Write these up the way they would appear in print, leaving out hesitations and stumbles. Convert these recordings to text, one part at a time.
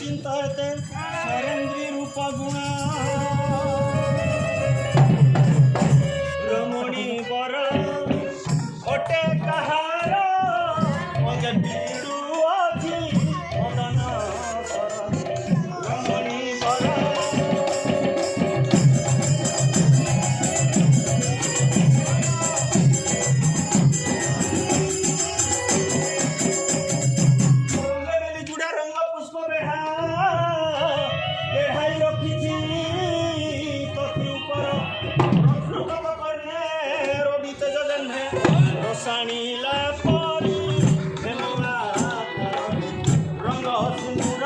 चिंतते शरेन्द्री रूप गुणा रमणी बर ओटे कहार मगे पीड़ू अच्छी मदन रमणी बर जुड़ा रंग पुष्प बेढ़ा साणीला परी रंग सिंदूर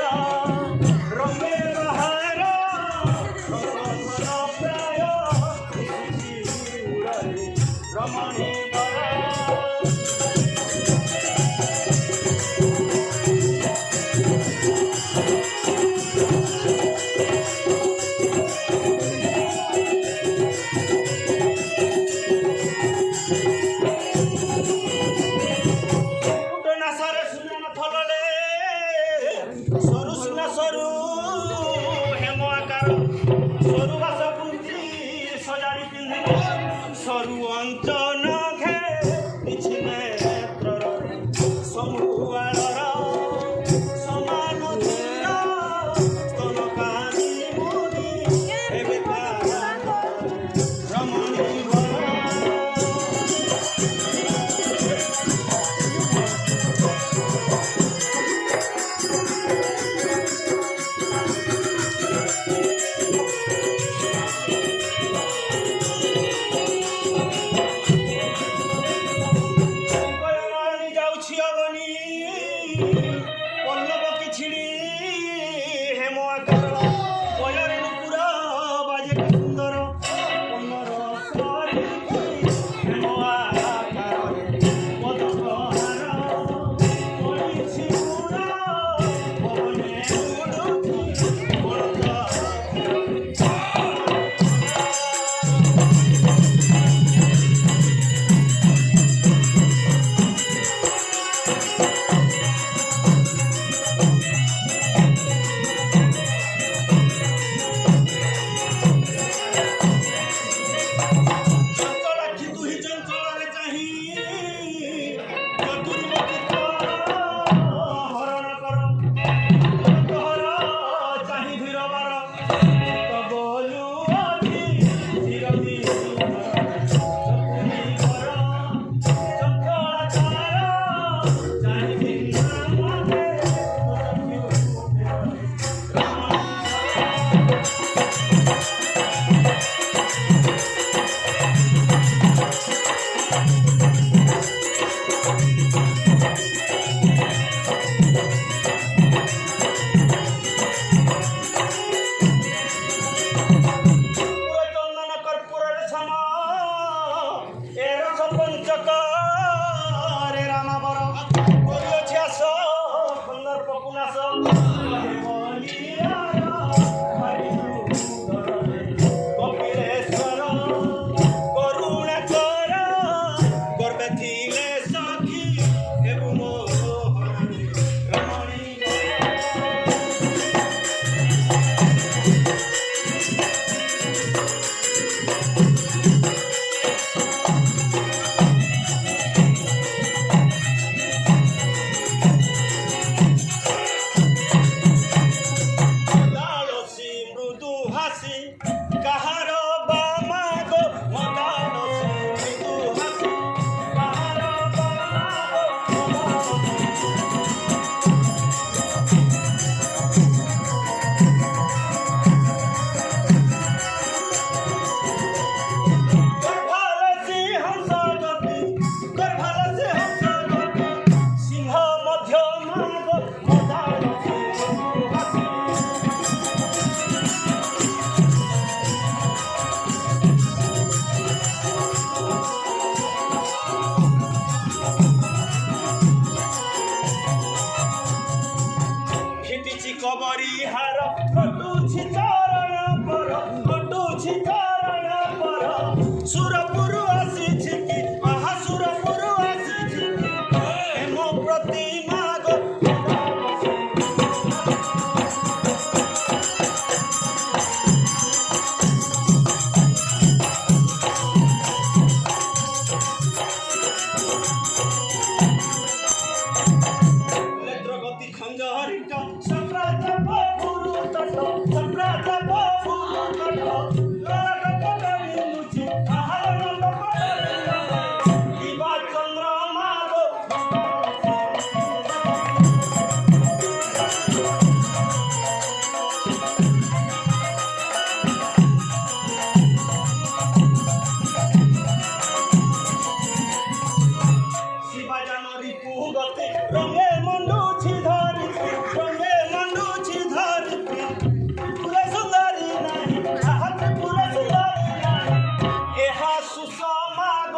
रंगे बहार प्राय रमणी सरू हेम आकार सरू बास पुंजी सजाड़ी पिंधि सरू अंचन घे किछि नेत्र समूआलर समान धीर स्तन कानी मुनि एबे रमणी पल्लव किछिड़ी हेम आकार पयरी नुपुर बाजे सुंदर पन्नर हेम आकार पदहार पड़िछि गुण पवने उड़ुछि काहार बामा गो मदान मृदु हासी काहार গতি রঙে মন্ডুছি ধরিছি রঙে মন্ডুছি ধরিছি পুরা সুন্দরী নাহি আহাত পুরা সুন্দরী নাহি এহা সুষমাগ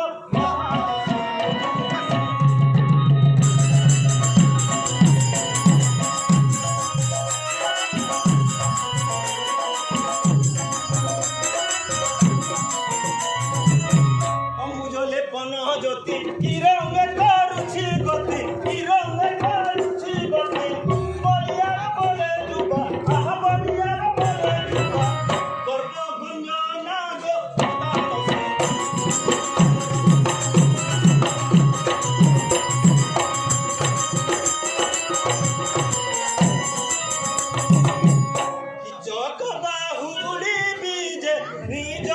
অম্বুজলে পন জ্যোতি কি রঙে করুছি গতি কি রঙে করুছি গতি বলিয়ার বলে যুবা আহা বলিয়ার বলে যুবা গর্ব গুঞ্জনা গো চক বাহুড়ি বীজে নিজ